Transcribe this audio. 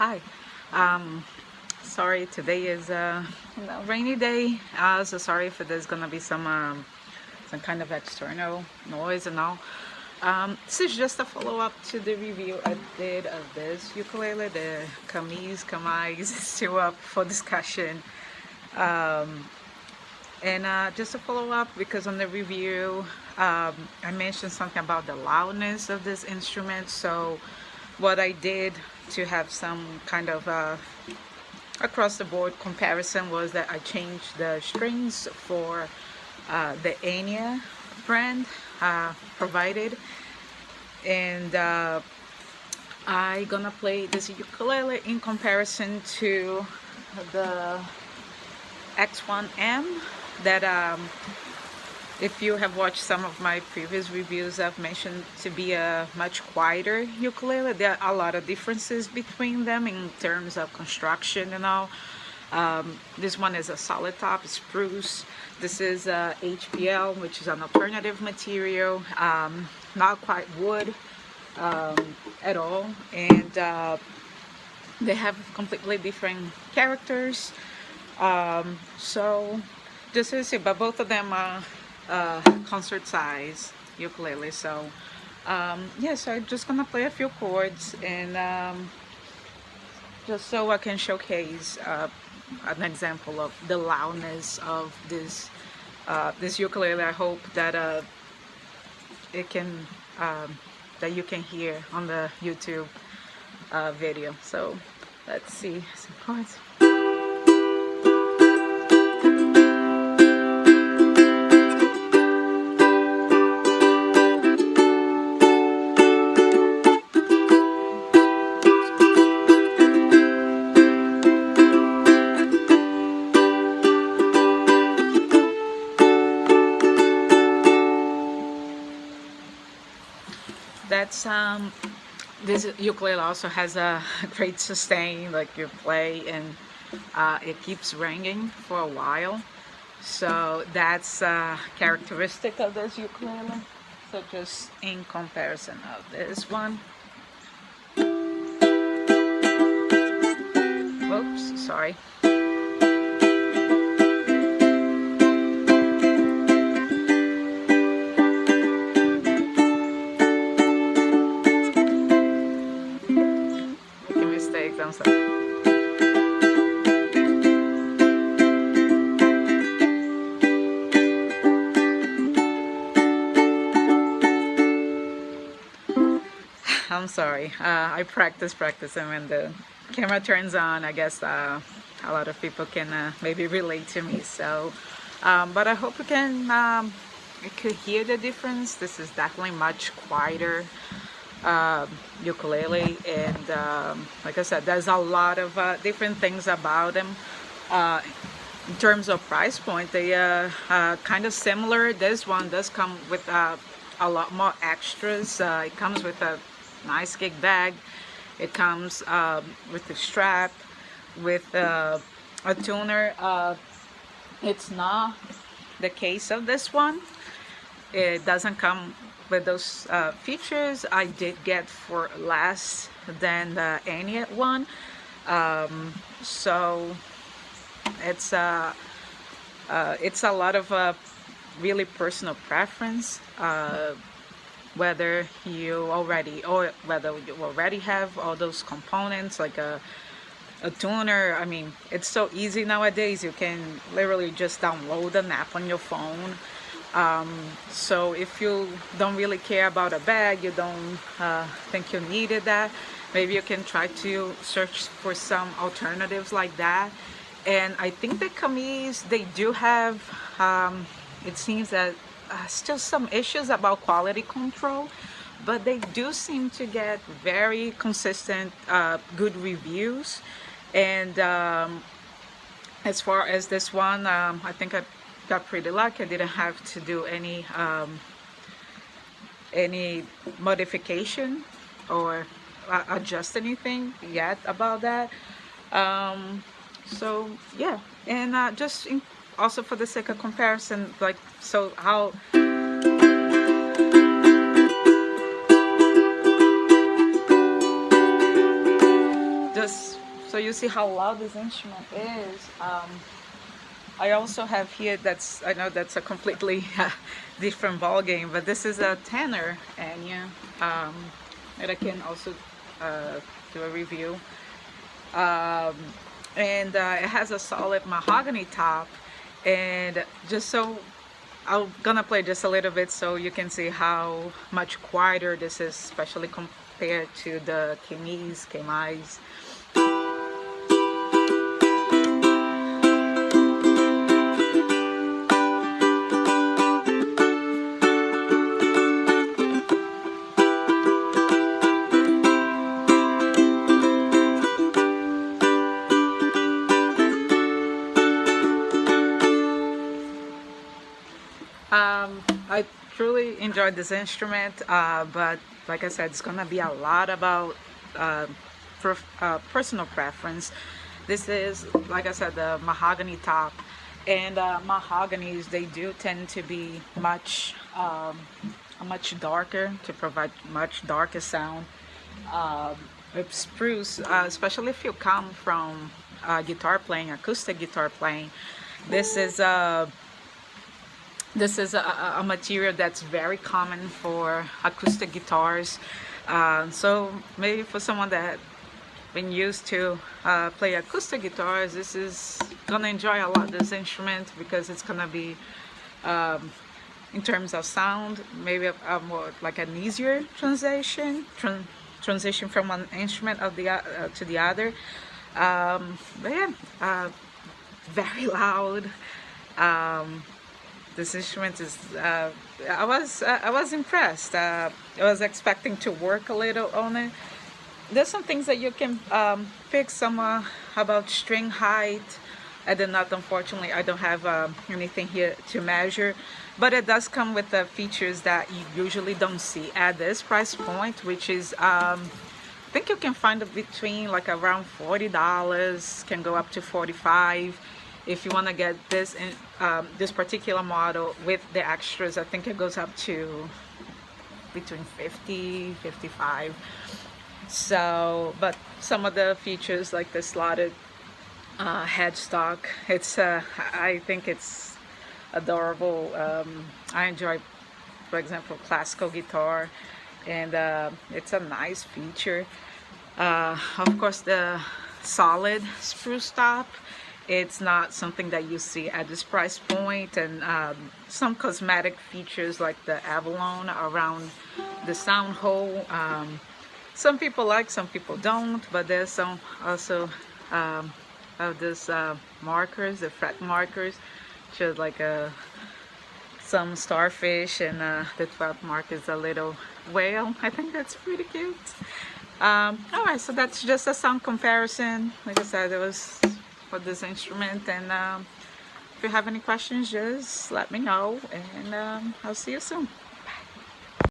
Hi. Sorry, today is a rainy day. So sorry if there's gonna be some kind of external noise and all. This is just a follow-up to the review I did of this ukulele, the Kmise is still up for discussion. And just a follow-up because on the review I mentioned something about the loudness of this instrument. So what I did to have some kind of across the board comparison was that I changed the strings for the Enya brand provided, and I gonna play this ukulele in comparison to the X1M that if you have watched some of my previous reviews, I've mentioned to be a much quieter ukulele. There are a lot of differences between them in terms of construction and all. This one is a solid top, spruce. This is HPL, which is an alternative material, not quite wood at all. And they have completely different characters. So just to see, but both of them are concert size ukulele. So yeah, so I'm just gonna play a few chords and just so I can showcase an example of the loudness of this this ukulele. I hope that it can that you can hear on the YouTube video. So let's see some chords. That's this ukulele also has a great sustain, like you play and it keeps ringing for a while. So that's characteristic of this ukulele. So just in comparison of this one. Whoops, sorry. I'm sorry. I'm sorry. I practice, and when the camera turns on, I guess a lot of people can maybe relate to me. So, but I hope you could hear the difference. This is definitely much quieter ukulele, and like I said, there's a lot of different things about them. In terms of price point, they are kind of similar. This one does come with a lot more extras. It comes with a nice gig bag. It comes with a strap, with a tuner. It's not the case of this one. It doesn't come with those features. I did get for less than the Enya one. So it's a lot of really personal preference, whether you already have all those components like a tuner. I mean, it's so easy nowadays. You can literally just download an app on your phone. So if you don't really care about a bag, you don't think you needed that, maybe you can try to search for some alternatives like that. And I think that Kmise, they do have, it seems that still some issues about quality control, but they do seem to get very consistent good reviews. And as far as this one, I think I got pretty lucky. I didn't have to do any modification or adjust anything yet about that. So yeah, and also for the sake of comparison, like, so how just so you see how loud this instrument is. I also have here, I know that's a completely different ball game, but this is a tenor Enya, that I can also do a review. And it has a solid mahogany top, and just so I'm gonna play just a little bit so you can see how much quieter this is, especially compared to the Kmise. I truly enjoyed this instrument, but like I said, it's gonna be a lot about personal preference. This is, like I said, the mahogany top, and mahoganies, they do tend to be much darker, to provide much darker sound. With spruce, especially if you come from guitar playing, acoustic guitar playing, this is a material that's very common for acoustic guitars. So maybe for someone that been used to play acoustic guitars, this is gonna enjoy a lot this instrument, because it's gonna be in terms of sound, maybe a more like an easier transition from one instrument of the to the other. But yeah, very loud. This instrument is, I was impressed. I was expecting to work a little on it. There's some things that you can fix, some about string height. I did not, unfortunately, I don't have anything here to measure, but it does come with the features that you usually don't see at this price point, which is I think you can find it between like around $40, can go up to $45. If you want to get this in this particular model with the extras, I think it goes up to between $50, $55. So, but some of the features like the slotted headstock, it's I think it's adorable. I enjoy, for example, classical guitar, and it's a nice feature. Of course, the solid spruce top, it's not something that you see at this price point, and some cosmetic features like the abalone around the sound hole. Some people like, some people don't, but there's some also of this markers, the fret markers, shows like some starfish, and the 12th mark is a little whale. I think that's pretty cute. Alright, so that's just a sound comparison. Like I said, it was for this instrument, and if you have any questions, just let me know, and I'll see you soon.